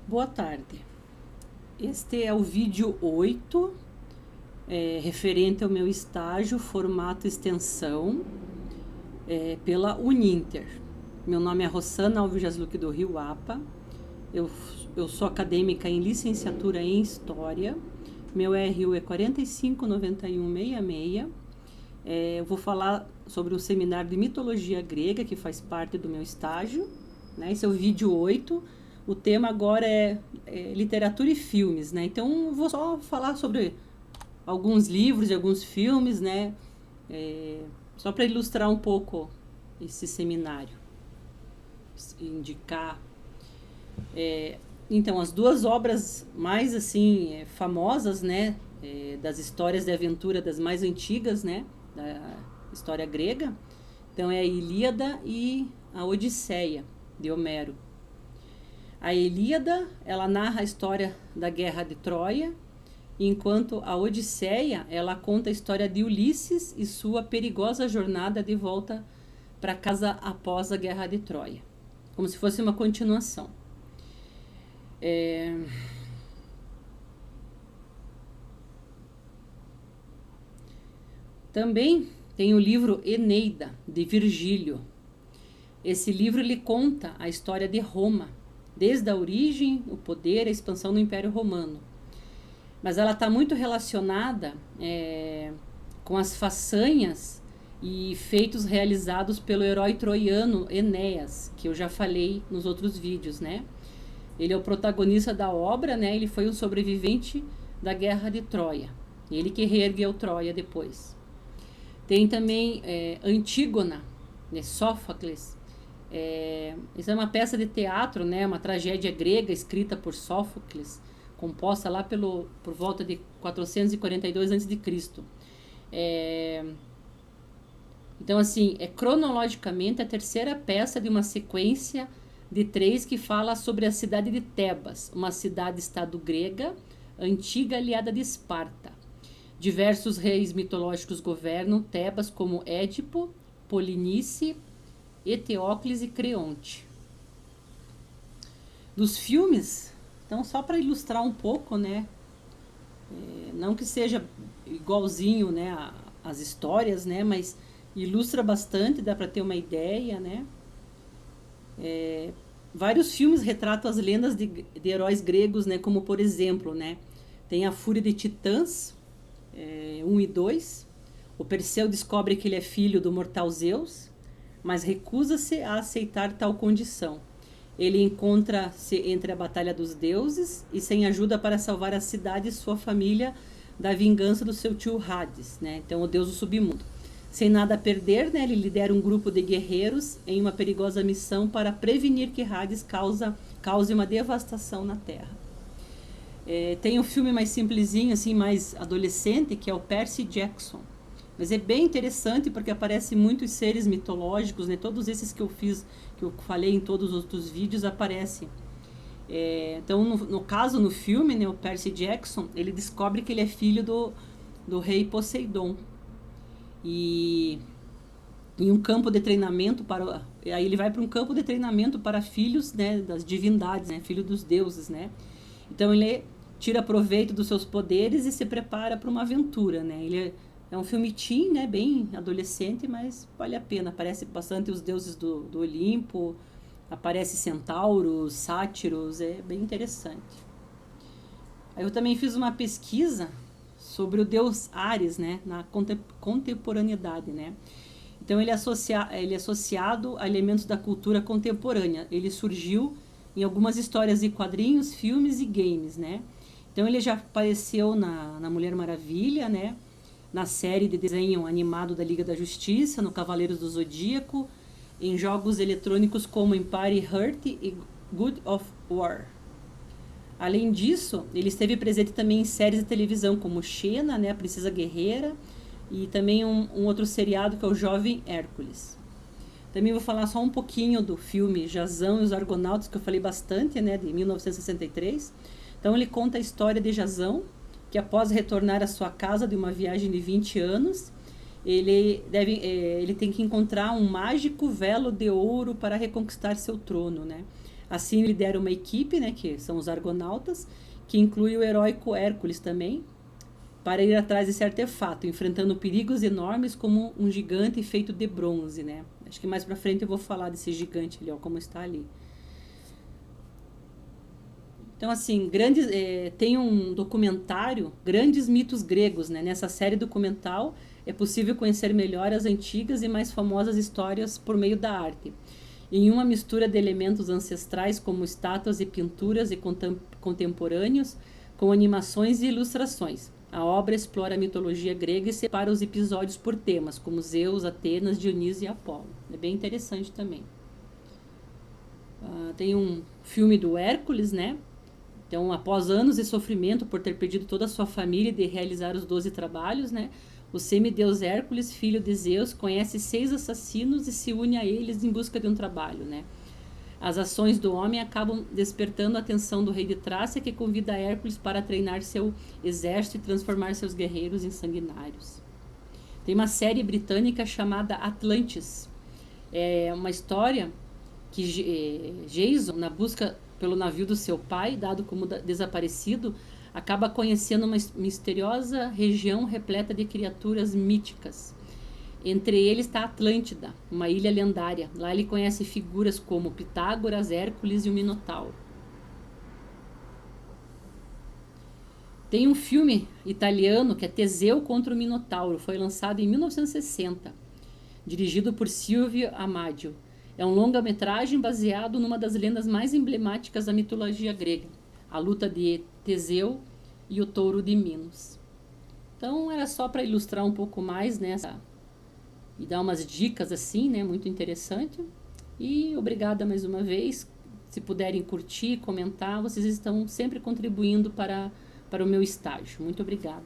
Boa tarde. Este é o vídeo 8, referente ao meu estágio formato extensão pela Uninter. Meu nome é Rossana Alves Jasluc do Rio Apa. Eu sou acadêmica em licenciatura em História. Meu RU é 459166. Eu vou falar sobre um seminário de mitologia grega que faz parte do meu estágio. Né? Esse é o vídeo 8. O tema agora é literatura e filmes, né? Então, eu vou só falar sobre alguns livros e alguns filmes, né? Só para ilustrar um pouco esse seminário. Indicar. Então, as duas obras mais, assim, famosas, né? Das histórias de aventura das mais antigas, né? Da história grega. Então, é a Ilíada e a Odisseia, de Homero. A Ilíada, ela narra a história da Guerra de Troia, enquanto a Odisseia, ela conta a história de Ulisses e sua perigosa jornada de volta para casa após a Guerra de Troia, como se fosse uma continuação. Também tem o livro Eneida, de Virgílio. Esse livro ele conta a história de Roma, desde a origem, o poder, a expansão do Império Romano. Mas ela está muito relacionada com as façanhas e feitos realizados pelo herói troiano Enéas, que eu já falei nos outros vídeos, né? Ele é o protagonista da obra, né? Ele foi um sobrevivente da Guerra de Troia. Ele que reergueu Troia depois. Tem também Antígona, né? Sófocles. Isso é uma peça de teatro, né? Uma tragédia grega escrita por Sófocles, composta lá por volta de 442 a.C. Então, assim, cronologicamente a terceira peça de uma sequência de 3 que fala sobre a cidade de Tebas, uma cidade-estado grega, antiga aliada de Esparta. Diversos reis mitológicos governam Tebas, como Édipo, Polinice, Eteócles e Creonte. Dos filmes, então só para ilustrar um pouco, né? Não que seja igualzinho, né, as histórias, né, mas ilustra bastante, dá para ter uma ideia, né? Vários filmes retratam as lendas de heróis gregos, né, como por exemplo, né, tem a Fúria de Titãs, 1 e 2. O Perseu descobre que ele é filho do mortal Zeus, mas recusa-se a aceitar tal condição. Ele encontra-se entre a batalha dos deuses e sem ajuda para salvar a cidade e sua família da vingança do seu tio Hades, né? Então, o deus do submundo. Sem nada a perder, né, ele lidera um grupo de guerreiros em uma perigosa missão para prevenir que Hades cause uma devastação na Terra. Tem um filme mais simplesinho, assim, mais adolescente, que é o Percy Jackson. Mas é bem interessante porque aparecem muitos seres mitológicos, né? Todos esses que eu falei em todos os outros vídeos, aparecem. Então, no caso, no filme, né, o Percy Jackson, ele descobre que ele é filho do rei Poseidon. E em um campo de treinamento aí ele vai para um campo de treinamento para filhos, né, das divindades, né, filho dos deuses, né? Então ele tira proveito dos seus poderes e se prepara para uma aventura, né? Ele é um filme teen, né, bem adolescente, mas vale a pena. Aparece bastante os deuses do Olimpo, aparece centauros, sátiros, é bem interessante. Aí eu também fiz uma pesquisa sobre o deus Ares, né, na contemporaneidade, né? Então ele é associado a elementos da cultura contemporânea. Ele surgiu em algumas histórias de quadrinhos, filmes e games, né? Então ele já apareceu na Mulher Maravilha, né? Na série de desenho animado da Liga da Justiça, no Cavaleiros do Zodíaco, em jogos eletrônicos como Empire Heart e God of War. Além disso, ele esteve presente também em séries de televisão como Xena, né, a Princesa Guerreira, e também um outro seriado que é o Jovem Hércules. Também vou falar só um pouquinho do filme Jasão e os Argonautas, que eu falei bastante, né, de 1963. Então ele conta a história de Jasão, que após retornar à sua casa de uma viagem de 20 anos, ele tem que encontrar um mágico velo de ouro para reconquistar seu trono, né? Assim lidera uma equipe, né, que são os argonautas, que inclui o heróico Hércules também, para ir atrás desse artefato, enfrentando perigos enormes como um gigante feito de bronze, né? Acho que mais pra frente eu vou falar desse gigante ali, ó, como está ali. Então, assim, tem um documentário, Grandes Mitos Gregos, né? Nessa série documental é possível conhecer melhor as antigas e mais famosas histórias por meio da arte. Em uma mistura de elementos ancestrais como estátuas e pinturas e contemporâneos, com animações e ilustrações. A obra explora a mitologia grega e separa os episódios por temas, como Zeus, Atenas, Dionísio e Apolo. É bem interessante também. Tem um filme do Hércules, né? Então, após anos de sofrimento por ter perdido toda a sua família e de realizar os 12 trabalhos, né? O semideus Hércules, filho de Zeus, conhece 6 assassinos e se une a eles em busca de um trabalho, né? As ações do homem acabam despertando a atenção do rei de Trácia, que convida Hércules para treinar seu exército e transformar seus guerreiros em sanguinários. Tem uma série britânica chamada Atlantis. É uma história que Jason, na busca pelo navio do seu pai, dado como desaparecido, acaba conhecendo uma misteriosa região repleta de criaturas míticas. Entre eles está Atlântida, uma ilha lendária. Lá ele conhece figuras como Pitágoras, Hércules e o Minotauro. Tem um filme italiano que é Teseu contra o Minotauro. Foi lançado em 1960, dirigido por Silvio Amadio. É um longa-metragem baseado numa das lendas mais emblemáticas da mitologia grega, a luta de Teseu e o touro de Minos. Então era só para ilustrar um pouco mais, né, e dar umas dicas assim, né, muito interessante. E obrigada mais uma vez. Se puderem curtir, comentar, vocês estão sempre contribuindo para o meu estágio. Muito obrigada.